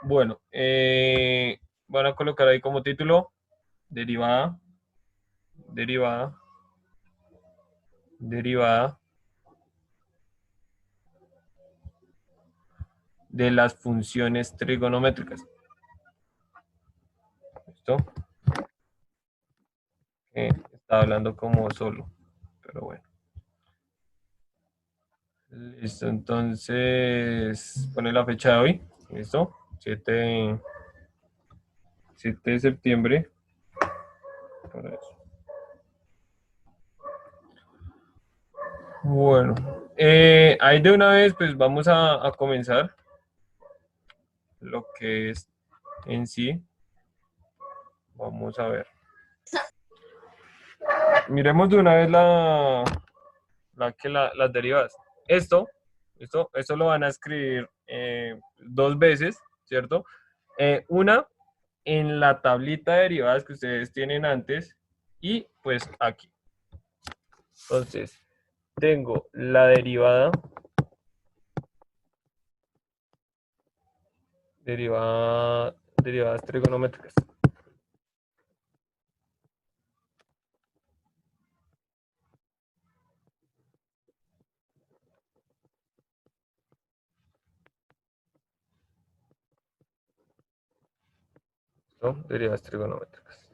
Bueno, van a colocar ahí como título derivada, derivada, derivada de las funciones trigonométricas. ¿Listo? Está hablando como solo, pero bueno. Listo, entonces pone la fecha de hoy. ¿Listo? 7 de septiembre. Para eso. Bueno, ahí de una vez pues vamos a comenzar lo que es en sí. Vamos a ver. Miremos de una vez las derivadas. Esto lo van a escribir dos veces, ¿cierto? Una en la tablita de derivadas que ustedes tienen antes y pues aquí. Entonces, tengo la derivadas trigonométricas. ¿No? Derivadas trigonométricas.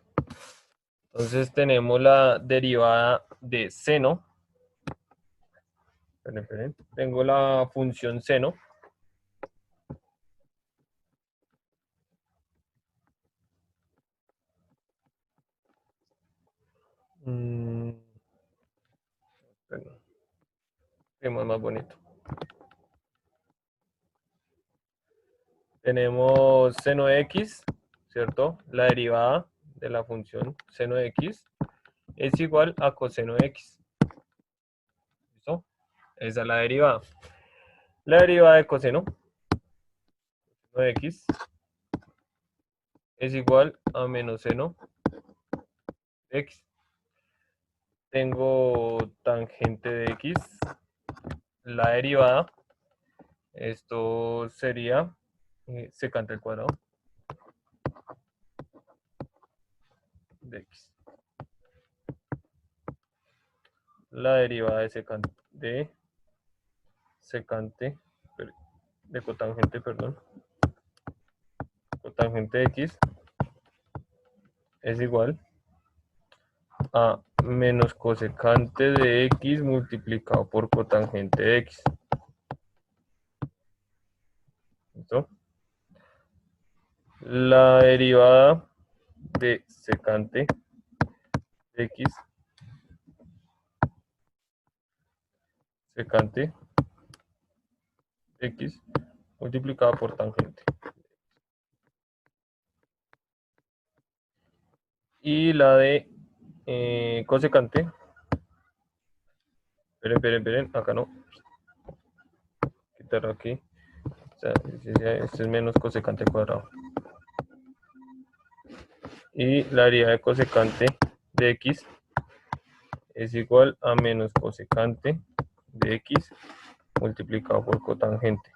Entonces tenemos la derivada de seno. Esperen. Tengo la función seno. Más bonito. Tenemos seno de x, ¿cierto? La derivada de la función seno de x es igual a coseno de x. ¿Listo? Esa es la derivada. La derivada de coseno de x es igual a menos seno de x. Tengo tangente de x, la derivada, esto sería secante al cuadrado de x. La derivada de cotangente, perdón, cotangente de x es igual a menos cosecante de x multiplicado por cotangente de x. ¿Listo? La derivada de secante de x, secante de x multiplicado por tangente. Y la de cosecante, esperen, acá no, quitarlo aquí, o sea, este es menos cosecante cuadrado. Y la derivada de cosecante de x es igual a menos cosecante de x multiplicado por cotangente.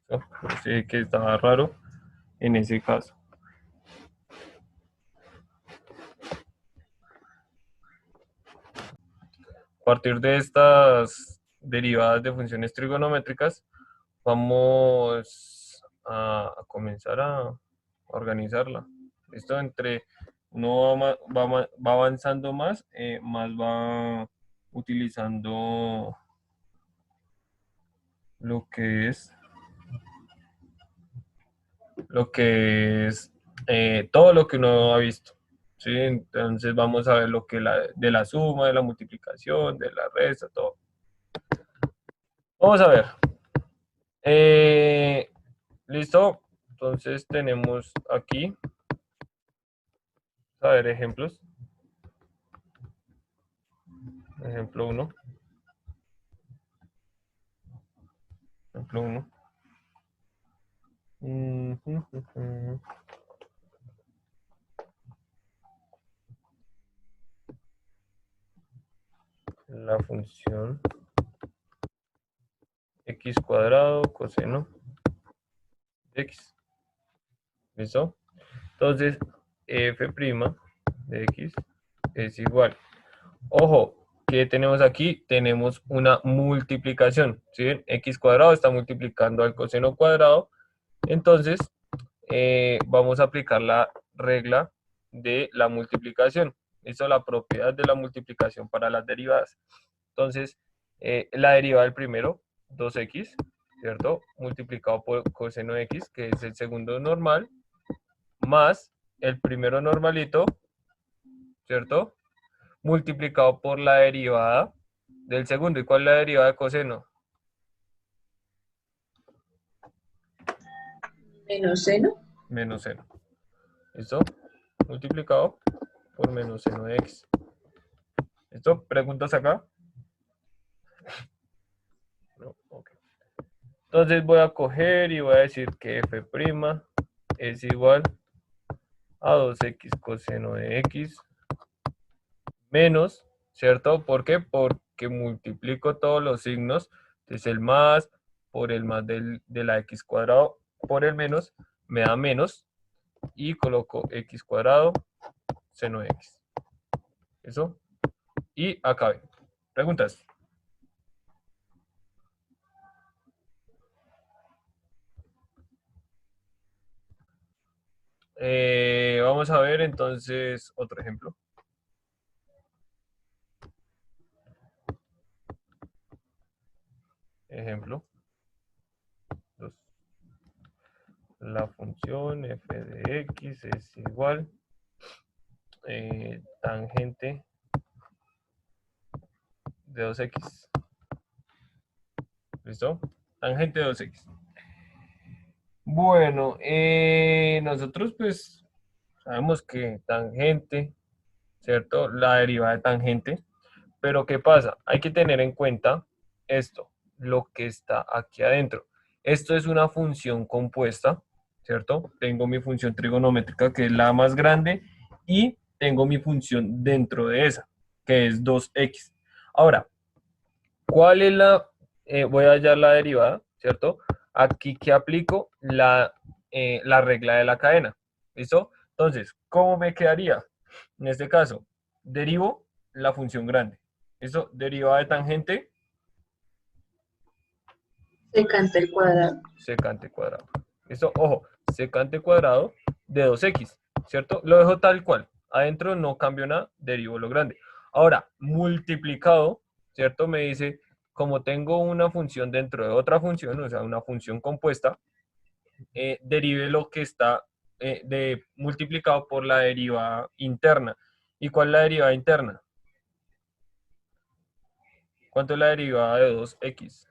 ¿No? Sí que estaba raro en ese caso. A partir de estas derivadas de funciones trigonométricas, vamos a comenzar a organizarla. Esto entre uno va avanzando más, más va utilizando lo que es todo lo que uno ha visto. ¿Sí? Entonces vamos a ver lo que de la suma, de la multiplicación, de la resta, todo. Vamos a ver. ¿Listo? Entonces tenemos aquí, a ver, ejemplos. Ejemplo 1. Ejemplo 1. La función x cuadrado coseno de x. ¿Listo? Entonces, f' de x es igual. Ojo, ¿qué tenemos aquí? Tenemos una multiplicación. ¿Sí ven? X cuadrado está multiplicando al coseno cuadrado. Entonces, vamos a aplicar la regla de la multiplicación. Esto es la propiedad de la multiplicación para las derivadas. Entonces, la derivada del primero, 2x, ¿cierto? Multiplicado por coseno de x, que es el segundo normal, más el primero normalito, ¿cierto? Multiplicado por la derivada del segundo. ¿Y cuál es la derivada de coseno? Menos seno. Menos seno. ¿Listo? Multiplicado por menos seno de x. ¿Listo? ¿Preguntas acá? No, ok. Entonces voy a coger y voy a decir que f' es igual a 2x coseno de x menos, ¿cierto? ¿Por qué? Porque multiplico todos los signos. Entonces el más por el más de la x cuadrado por el menos me da menos y coloco x cuadrado seno de x. ¿Eso? Y acabé. ¿Preguntas? Vamos a ver entonces otro ejemplo. Ejemplo 2. La función f de x es igual tangente de 2x. ¿Listo? Tangente de 2x. Bueno, nosotros pues sabemos que tangente, ¿cierto? La derivada de tangente. Pero ¿qué pasa? Hay que tener en cuenta esto, lo que está aquí adentro. Esto es una función compuesta, ¿cierto? Tengo mi función trigonométrica, que es la más grande, y tengo mi función dentro de esa, que es 2x. Ahora, ¿cuál es voy a hallar la derivada, ¿cierto? Aquí que aplico la regla de la cadena, ¿listo? Entonces, ¿cómo me quedaría? En este caso, derivo la función grande, ¿listo? Derivada de tangente, Secante el cuadrado. secante cuadrado. ¿Listo? Ojo, secante cuadrado de 2x, ¿cierto? Lo dejo tal cual. Adentro no cambio nada, derivo lo grande. Ahora, multiplicado, ¿cierto? Me dice, como tengo una función dentro de otra función, o sea, una función compuesta, derive lo que está multiplicado por la derivada interna. ¿Y cuál es la derivada interna? ¿Cuánto es la derivada de 2x?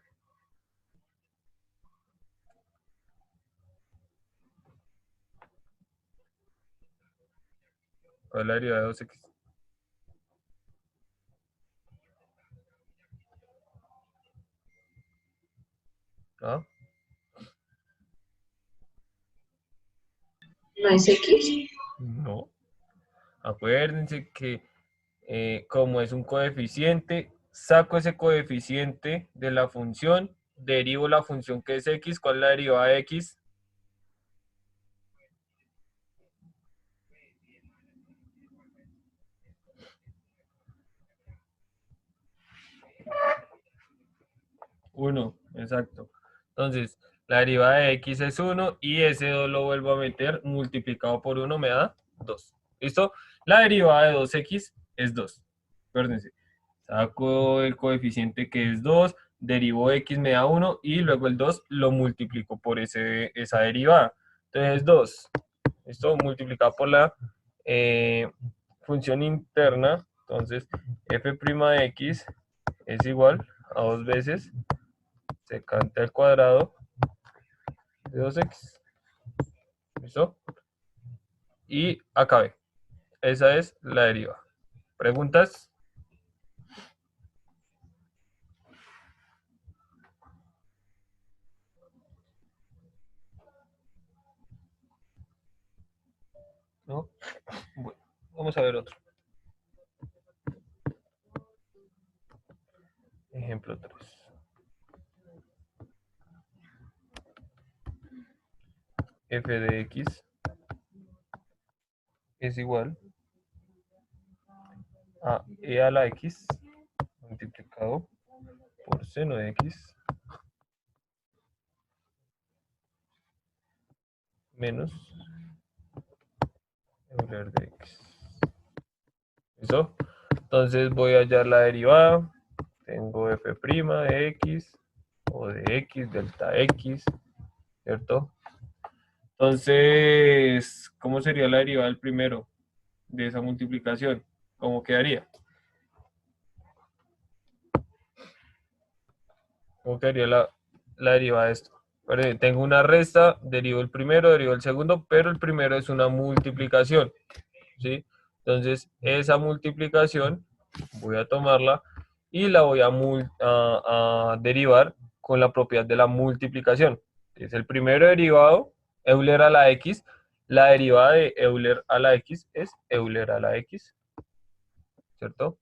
¿Cuál es la derivada de 2x? ¿Ah? ¿No es X? No. Acuérdense que como es un coeficiente, saco ese coeficiente de la función, derivo la función que es x. ¿Cuál es la derivada de x? 1, exacto. Entonces, la derivada de x es 1 y ese 2 lo vuelvo a meter, multiplicado por 1 me da 2. ¿Listo? La derivada de 2x es 2. Acuérdense, saco el coeficiente que es 2, derivo x me da 1 y luego el 2 lo multiplico por esa derivada. Entonces 2, ¿listo? Multiplicado por la función interna. Entonces f' de x es igual a 2 veces secante al cuadrado de 2x. ¿Listo? Y acabé. Esa es la derivada. ¿Preguntas? ¿No? Bueno, vamos a ver otro. Ejemplo 3. f de x es igual a e a la x multiplicado por seno de x menos Euler de x. ¿Listo? Entonces voy a hallar la derivada. Tengo f' de x o de x, delta x, ¿cierto? Entonces, ¿cómo sería la derivada del primero de esa multiplicación? ¿Cómo quedaría? ¿Cómo quedaría la derivada de esto? Tengo una resta, derivo el primero, derivo el segundo, pero el primero es una multiplicación, ¿sí? Entonces, esa multiplicación voy a tomarla y la voy a derivar con la propiedad de la multiplicación. Es el primero derivado, Euler a la x. La derivada de Euler a la x es Euler a la x, ¿cierto?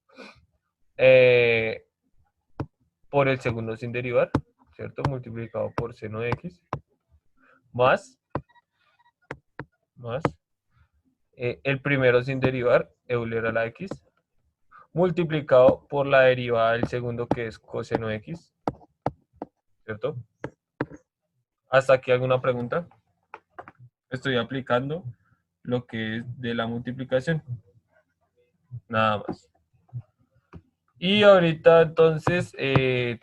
Por el segundo sin derivar, ¿cierto? Multiplicado por seno de x, más el primero sin derivar, Euler a la x, multiplicado por la derivada del segundo que es coseno de x, ¿cierto? ¿Hasta aquí alguna pregunta? Estoy aplicando lo que es de la multiplicación. Nada más. Y ahorita entonces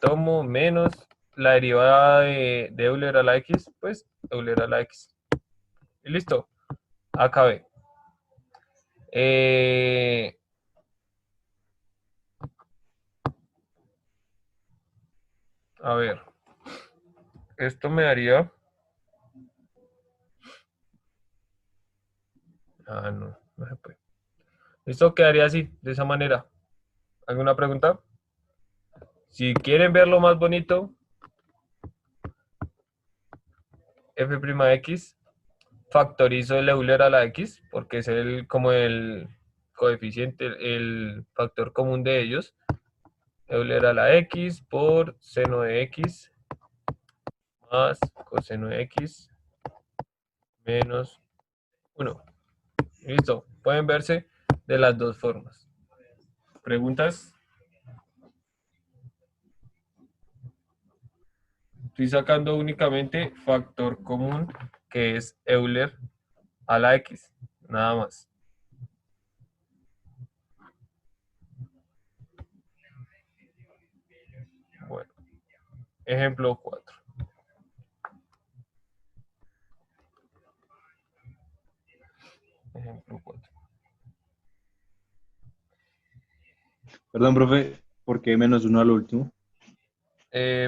tomo menos la derivada de Euler a la x, pues Euler a la x. Y listo. Acabé. A ver. Esto me daría... Ah, no, no se puede. Esto quedaría así, de esa manera. ¿Alguna pregunta? Si quieren verlo más bonito, f'x, factorizo el Euler a la x, porque es como el coeficiente, el factor común de ellos. Euler a la x por seno de x más coseno de x menos 1. Listo. Pueden verse de las dos formas. ¿Preguntas? Estoy sacando únicamente factor común, que es Euler a la x. Nada más. Bueno. Ejemplo 4. Ejemplo 4. Perdón, profe, ¿por qué -1 al último?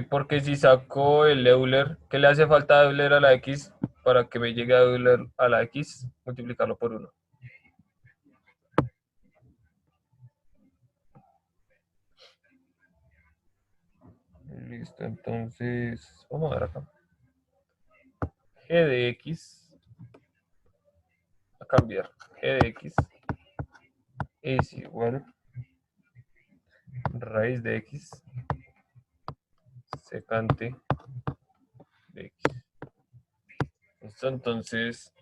Porque si saco el Euler, ¿qué le hace falta a Euler a la x para que me llegue a Euler a la x? Multiplicarlo por 1. Listo, entonces vamos a ver acá. G de x, a cambiar. G de x es igual raíz de x secante de x. Listo, entonces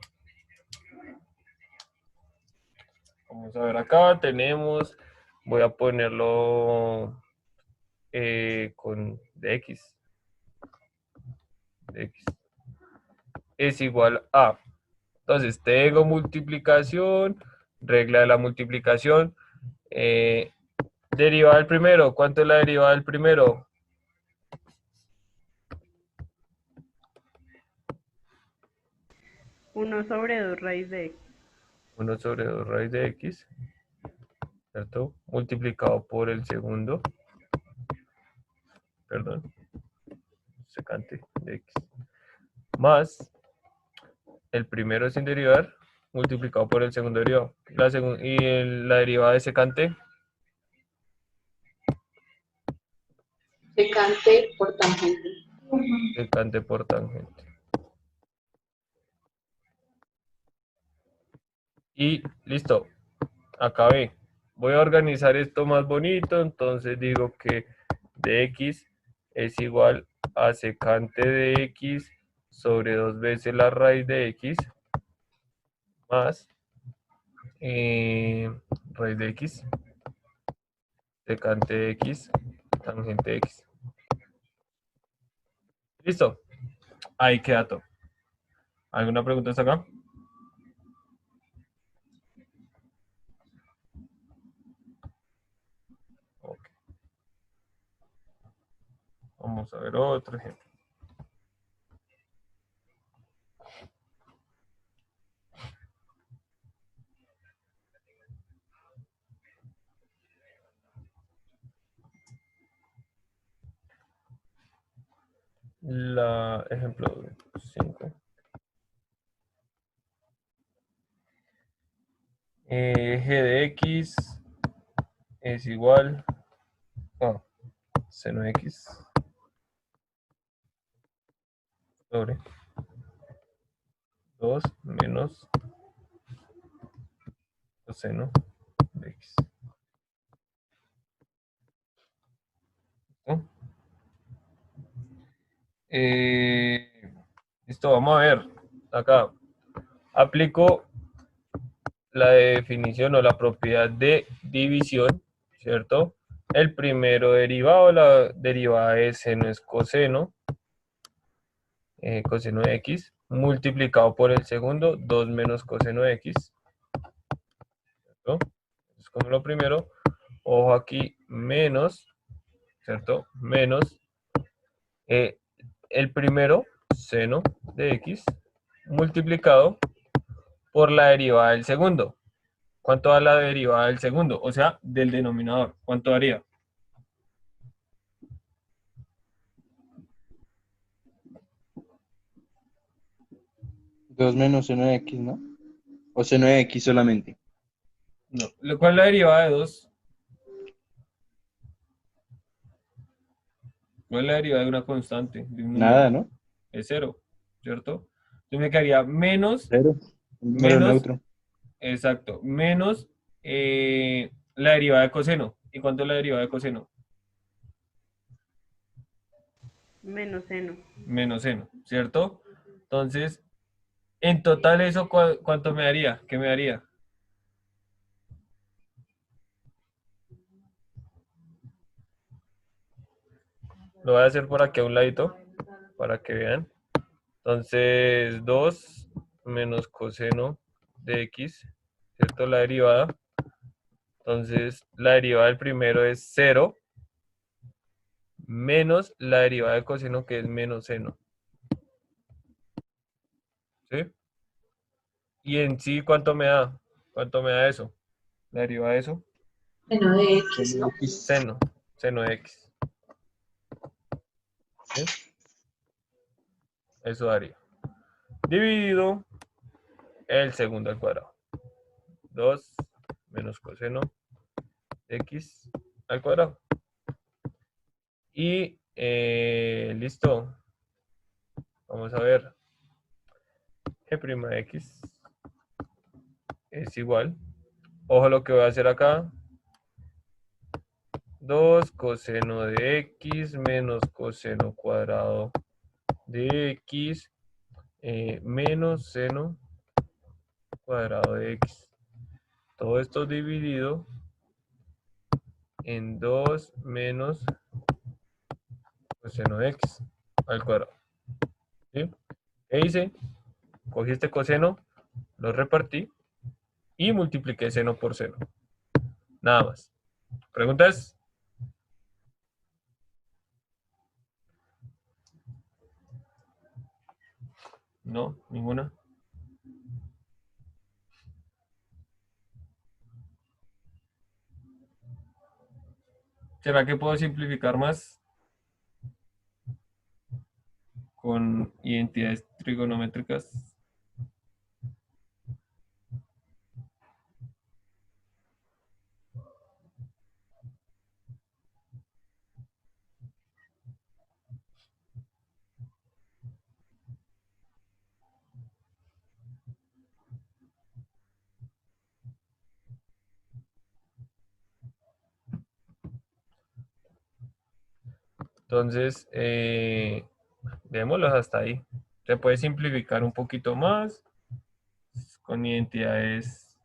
vamos a ver acá, tenemos, voy a ponerlo con dx. Dx es igual a, entonces tengo multiplicación, regla de la multiplicación, derivada del primero, ¿cuánto es la derivada del primero? Uno sobre 2 raíz de x. 1 sobre 2 raíz de x, ¿cierto? Multiplicado por el segundo, perdón, secante de x, más el primero sin derivar, multiplicado por el segundo derivado. La derivada de secante, Secante por tangente. secante por tangente. Y listo, acabé. Voy a organizar esto más bonito, entonces digo que dx es igual a secante de x sobre 2 veces la raíz de x más raíz de x, secante de x, tangente de x. Listo. Ahí queda todo. ¿Alguna pregunta hasta acá? Ok. Vamos a ver otro ejemplo. Ejemplo 5. G de x es igual a seno de x sobre 2 menos coseno de x. ¿No? Listo, vamos a ver. Acá aplico la definición o la propiedad de división, ¿cierto? El primero derivado, la derivada de seno es coseno, coseno de x, multiplicado por el segundo, 2 menos coseno de x, ¿cierto? Es como lo primero. Ojo aquí, menos, ¿cierto? Menos el primero, seno de x, multiplicado por la derivada del segundo. ¿Cuánto da la derivada del segundo? O sea, del denominador. ¿Cuánto daría? 2 menos seno de x, ¿no? O seno de x solamente. No. ¿Cuál es la derivada de 2? ¿Cuál es la derivada de una constante, de un número? Nada, ¿no? Es 0, ¿cierto? Entonces me quedaría Cero. Un número menos, neutro. exacto, menos la derivada de coseno. ¿Y cuánto es la derivada de coseno? Menos seno. Menos seno, ¿cierto? Entonces, en total eso, ¿cuánto me daría? ¿Qué me daría? Lo voy a hacer por aquí a un ladito, para que vean. Entonces, 2 menos coseno de x, ¿cierto? La derivada. Entonces, la derivada del primero es 0, menos la derivada de coseno, que es menos seno. ¿Sí? Y en sí, ¿cuánto me da? ¿Cuánto me da eso? La derivada de eso. Seno de X, Seno de ¿no? x. Seno de x. ¿Sí? Eso daría. Dividido el segundo al cuadrado. 2 menos coseno de x al cuadrado. Y listo. Vamos a ver. G' de x es igual. Ojo lo que voy a hacer acá. 2 coseno de x menos coseno cuadrado de x menos seno cuadrado de x. Todo esto dividido en 2 menos coseno de x al cuadrado. ¿Sí? ¿Qué hice? Cogí este coseno, lo repartí y multipliqué seno por seno. Nada más. ¿Preguntas? No, ninguna. ¿Será que puedo simplificar más con identidades trigonométricas? Entonces, démoslos hasta ahí. Se puede simplificar un poquito más con identidades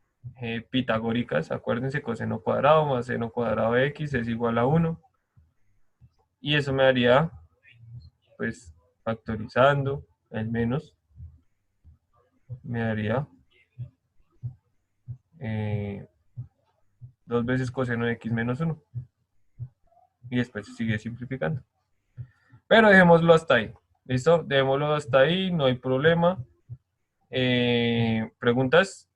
pitagóricas. Acuérdense, coseno cuadrado más seno cuadrado de x es igual a 1. Y eso me daría, pues, factorizando el menos, me daría 2 veces coseno de x menos 1. Y después se sigue simplificando. Pero dejémoslo hasta ahí. ¿Listo? Dejémoslo hasta ahí, no hay problema. ¿Preguntas?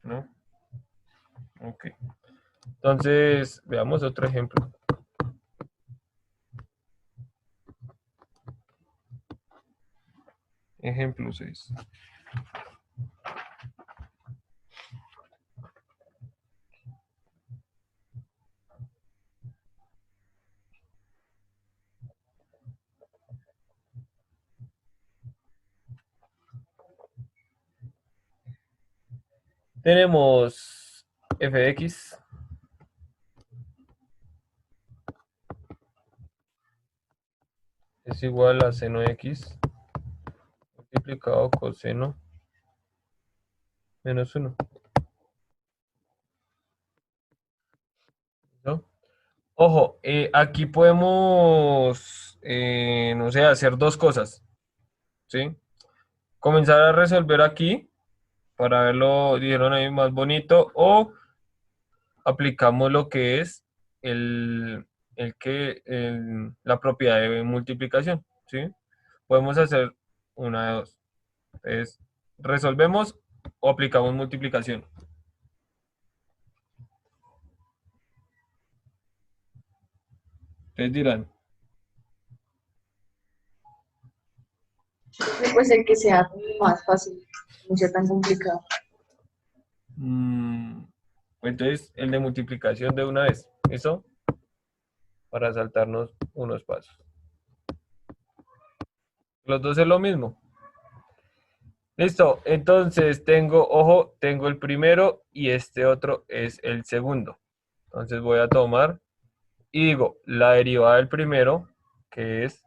¿No? Ok. Entonces, veamos otro ejemplo. Ejemplo 6. Tenemos f de x es igual a seno de x multiplicado coseno menos 1. ¿No? Ojo, aquí podemos, no sé, hacer dos cosas, ¿sí? Comenzar a resolver aquí para verlo, dijeron ahí, más bonito, o aplicamos lo que es el, la propiedad de multiplicación, ¿sí? Podemos hacer una de dos. Entonces, resolvemos o aplicamos multiplicación. Ustedes dirán, Pues el que sea más fácil, no sea tan complicado. entonces el de multiplicación de una vez, ¿listo? Para saltarnos unos pasos. Los dos es lo mismo. Listo, entonces tengo, ojo, tengo el primero y este otro es el segundo. Entonces voy a tomar y digo, la derivada del primero, que es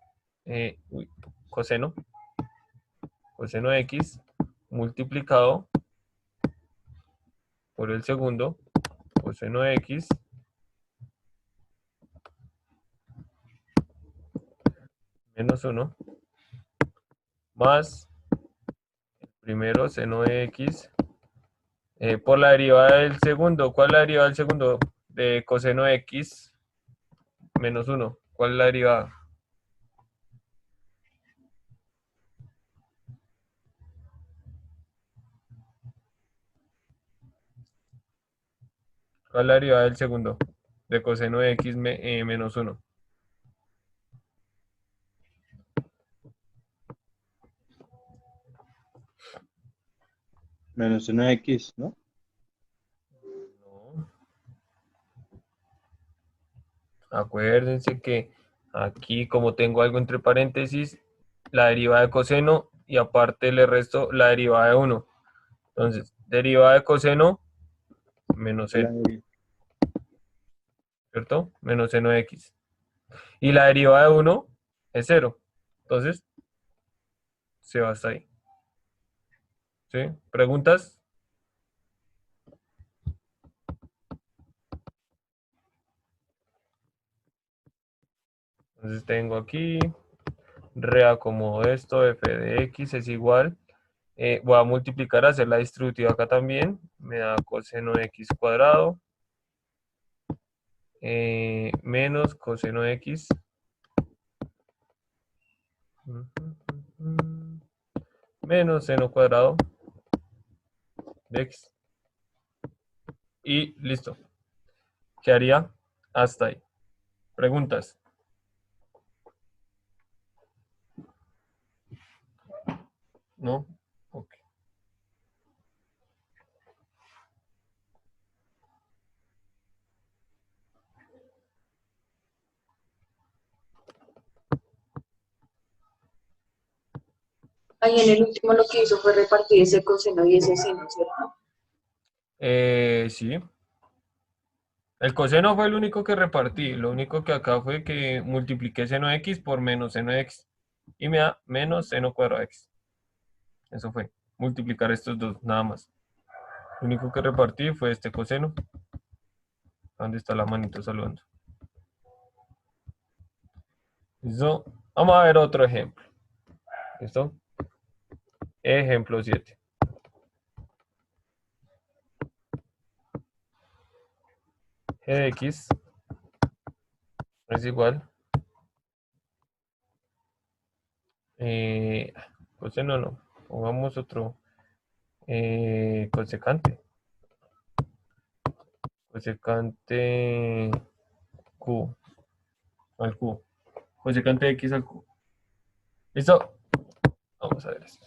coseno, coseno de x, multiplicado por el segundo, coseno de x, menos 1, más el primero, seno de x, por la derivada del segundo. ¿Cuál es la derivada del segundo? De coseno de x menos 1. ¿Cuál es la derivada? ¿Cuál es la derivada del segundo? De coseno de x menos 1. Menos 1x, ¿no? No. Acuérdense que aquí, como tengo algo entre paréntesis, la derivada de coseno y aparte le resto la derivada de 1. Entonces, derivada de coseno menos La seno, ¿cierto? Menos seno de x. Y la derivada de 1 es 0. Entonces, se va hasta ahí. ¿Sí? ¿Preguntas? Entonces tengo aquí, reacomodo esto, f de x es igual. Voy a multiplicar, hacer la distributiva acá también. Me da coseno de x cuadrado. Menos coseno de x. Menos seno cuadrado de x. Y listo. ¿Qué haría? Hasta ahí. ¿Preguntas? ¿No? Ok. Ahí en el último lo que hizo fue repartir ese coseno y ese seno, ¿cierto? Sí. El coseno fue el único que repartí. Lo único que acá fue que multipliqué seno de x por menos seno de x. Y me da menos seno cuadrado de x. Eso fue. Multiplicar estos dos, nada más. Lo único que repartí fue este coseno. ¿Dónde está la manito saludando? ¿Listo? Vamos a ver otro ejemplo. ¿Listo? Ejemplo 7. G de x es igual. Coseno no. Pongamos otro. Cosecante. Cosecante Q al Q. Cosecante de x al Q. ¿Listo? Vamos a ver esto.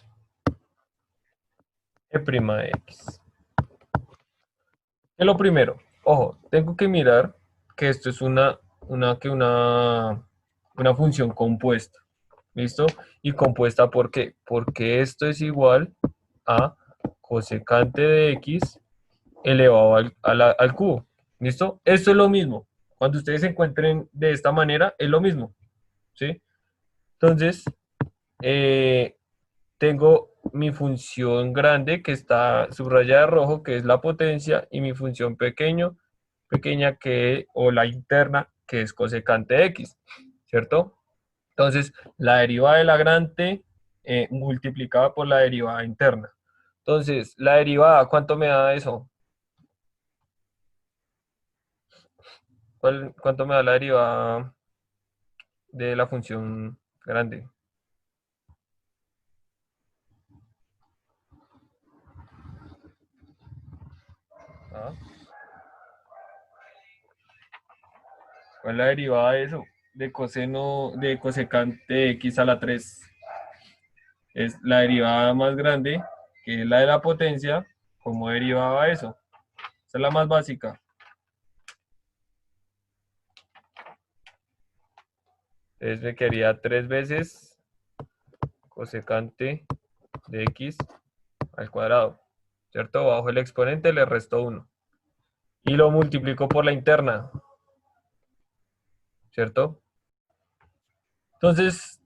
G' de x. ¿Qué es lo primero? Ojo, tengo que mirar que esto es una función compuesta. ¿Listo? ¿Y compuesta por qué? Porque esto es igual a cosecante de x elevado al cubo. ¿Listo? Esto es lo mismo. Cuando ustedes se encuentren de esta manera, es lo mismo. ¿Sí? Entonces, tengo mi función grande que está subrayada de rojo, que es la potencia, y mi función pequeña o la interna, que es cosecante de x, ¿cierto? Entonces, la derivada de la grande multiplicada por la derivada interna. Entonces, la derivada, ¿cuánto me da eso? ¿Cuánto me da la derivada de la función grande? ¿Ah? ¿Cuál es la derivada de eso? De cosecante de x a la 3. Es la derivada más grande, que es la de la potencia. ¿Cómo derivaba eso? Esa es la más básica. Entonces me quedaría 3 veces cosecante de x al cuadrado, ¿cierto? Bajo el exponente le resto 1. Y lo multiplico por la interna, ¿cierto? Entonces,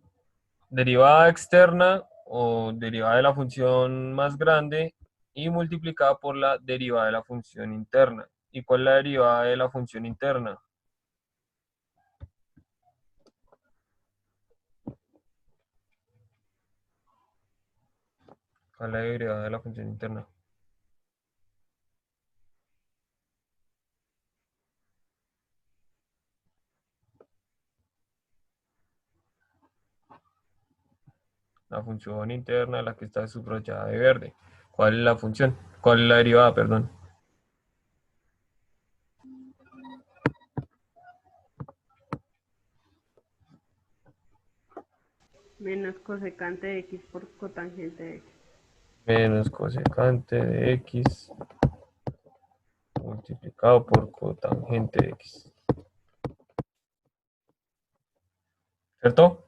derivada externa o derivada de la función más grande y multiplicada por la derivada de la función interna. ¿Y cuál es la derivada de la función interna? ¿Cuál es la derivada de la función interna? La función interna, la que está subrayada de verde. ¿Cuál es la función? ¿Cuál es la derivada, perdón? Menos cosecante de x por cotangente de x. Menos cosecante de x multiplicado por cotangente de x. ¿Cierto?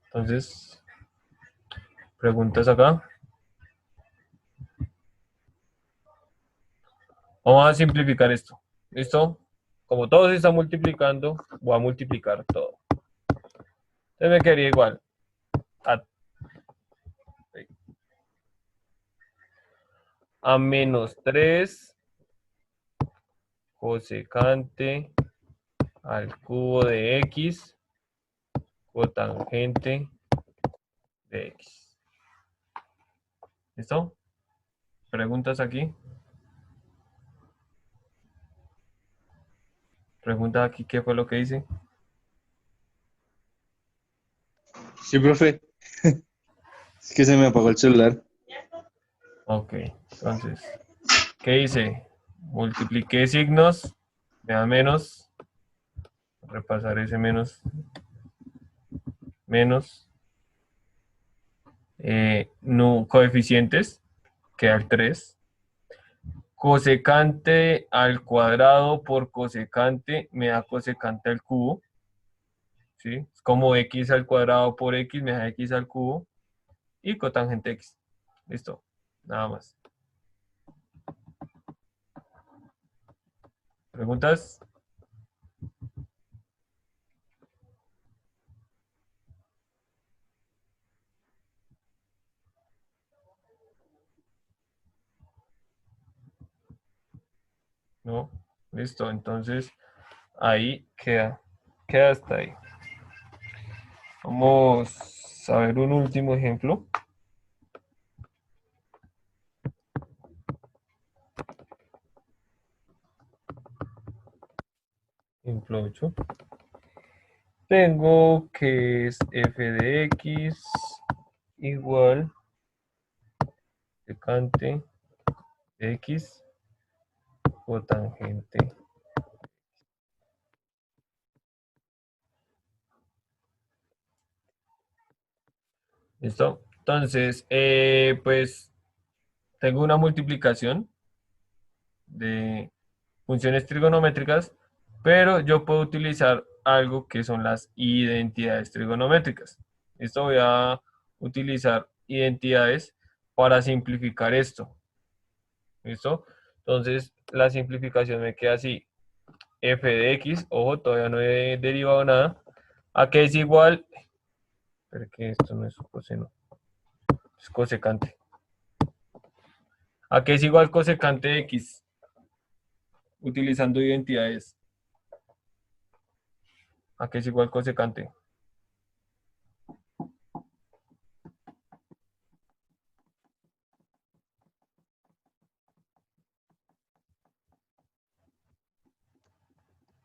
Entonces, preguntas acá. Vamos a simplificar esto. ¿Listo? Como todo se está multiplicando, voy a multiplicar todo. Entonces me quedaría igual a menos 3 cosecante al cubo de x cotangente de x. ¿Listo? ¿Preguntas aquí? Pregunta aquí qué fue lo que hice. Sí, profe. Es que se me apagó el celular. Ok, entonces, ¿qué hice? Multipliqué signos, me da menos, repasar ese menos, no, coeficientes, queda el 3. Cosecante al cuadrado por cosecante me da cosecante al cubo. ¿Sí? Es como x al cuadrado por x me da x al cubo. Y cotangente x. Listo, nada más. ¿Preguntas? No, listo, entonces ahí queda hasta ahí. Vamos a ver un último ejemplo. Ejemplo 8. Tengo que es f de x igual secante de x cotangente. ¿Listo? Entonces, pues tengo una multiplicación de funciones trigonométricas, pero yo puedo utilizar algo que son las identidades trigonométricas. Esto voy a utilizar identidades para simplificar esto. ¿Listo? Entonces, la simplificación me queda así. F de x, ojo, todavía no he derivado nada. ¿A qué es igual? Pero que esto no es coseno, es cosecante. ¿A qué es igual cosecante de x? Utilizando identidades. ¿A qué es igual cosecante?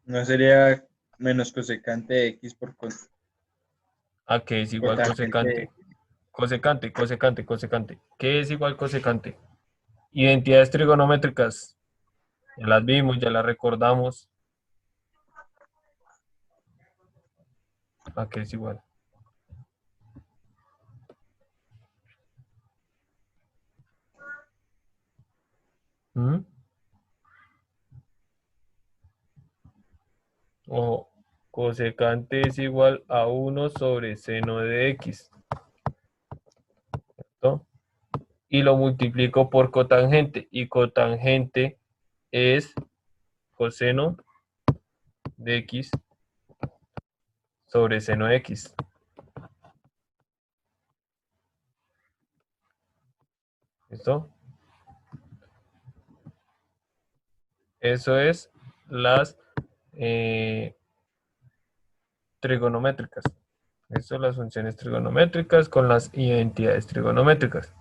No sería menos cosecante de x por ¿A qué es igual cotangente de cosecante? x. Cosecante. ¿Qué es igual cosecante? Identidades trigonométricas. Ya las vimos, ya las recordamos. ¿A qué es igual? ¿Mm? O cosecante es igual a 1 sobre seno de x. ¿Cierto? Y lo multiplico por cotangente. Y cotangente es coseno de x sobre seno de x. ¿Listo? Eso es las trigonométricas. Eso las funciones trigonométricas con las identidades trigonométricas.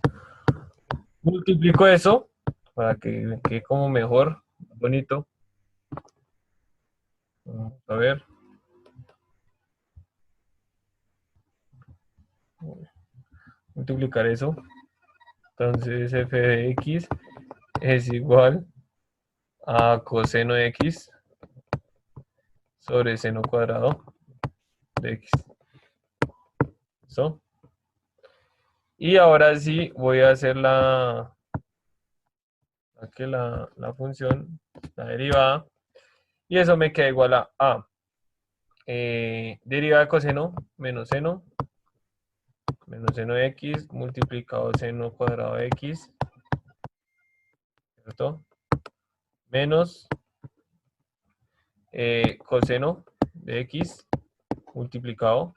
Multiplico eso para que me quede como mejor, bonito. Vamos a ver. Multiplicar eso. Entonces f de x es igual a coseno de x sobre seno cuadrado de x. ¿Listo? Y ahora sí voy a hacer la función, la derivada, y eso me queda igual a derivada de coseno menos seno de x multiplicado seno cuadrado de x, ¿cierto? Menos coseno de x multiplicado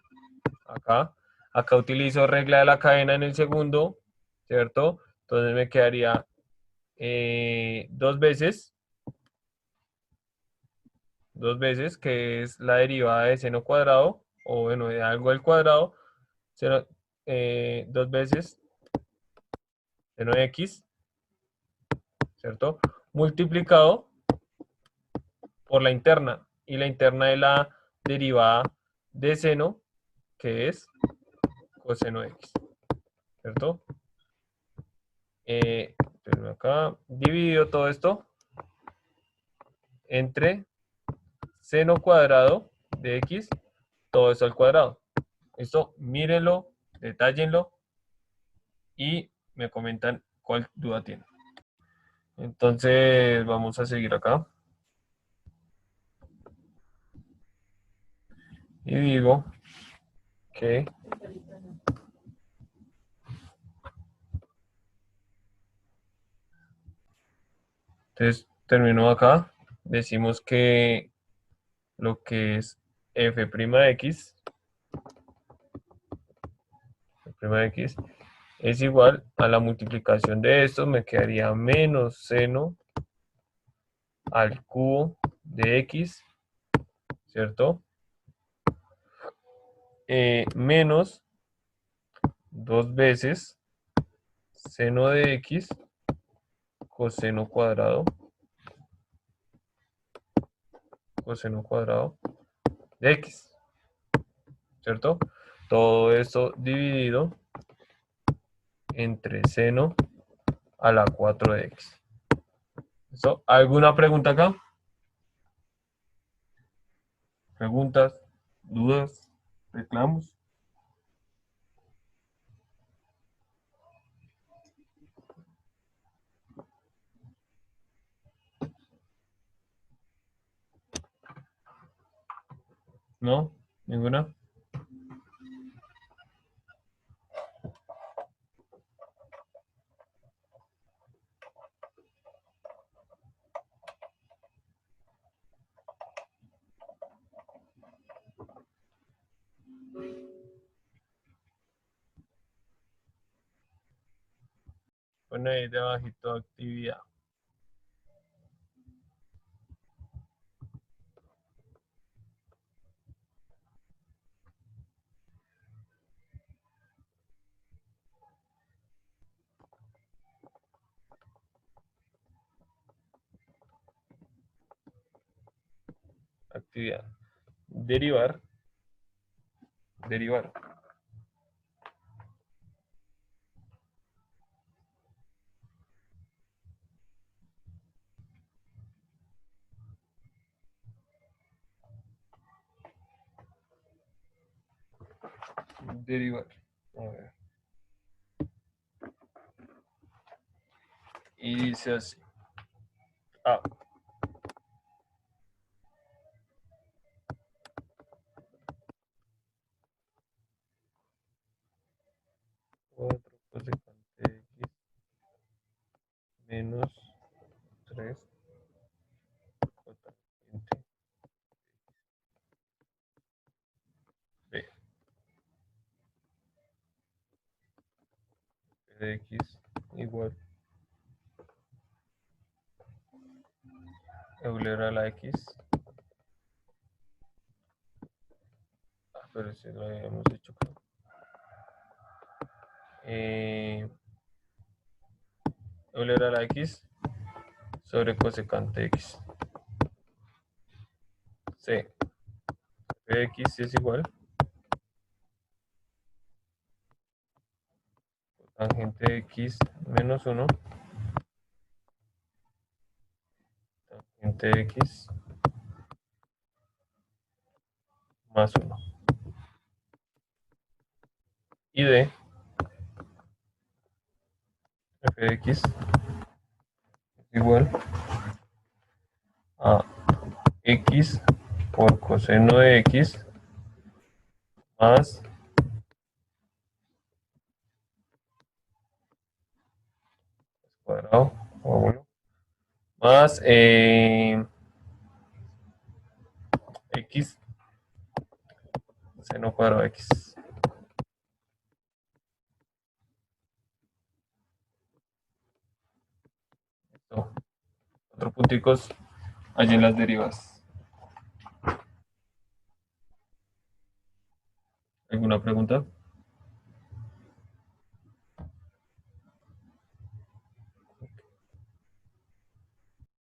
acá. Acá utilizo regla de la cadena en el segundo, ¿cierto? Entonces me quedaría dos veces, que es la derivada de seno cuadrado, o bueno, de algo al cuadrado, dos veces seno de x, ¿cierto? Multiplicado por la interna, y la interna es la derivada de seno, que es coseno de x, ¿cierto? Entonces acá dividido todo esto entre seno cuadrado de x, todo eso al cuadrado. Esto mírenlo, detállenlo y me comentan cuál duda tienen. Entonces vamos a seguir acá. Y digo que Entonces, termino acá. Decimos que lo que es f' de x, x es igual a la multiplicación de esto, me quedaría menos seno al cubo de x, ¿cierto? Menos 2 veces seno de x coseno cuadrado de x, ¿cierto? Todo esto dividido entre seno a la 4 de x. ¿Listo? ¿Alguna pregunta acá? ¿Preguntas? ¿Dudas? ¿Reclamos? ¿No? ¿Ninguna? Pone ahí debajito actividad. Actividad. Derivar. Derivar. Derivar. A ver. Y dice así. A. 4 cosecante de x menos 3 cotangente b de x igual Euler a la x. Pero si lo habíamos hecho acá. Euler a la x sobre cosecante x. C. F de x es igual tangente de x menos 1 tangente de x más 1. Y de f de x es igual a x por coseno de x más cuadrado o 1 más x seno cuadrado de x. Listo. 4 punticos allí en las derivas. ¿Alguna pregunta?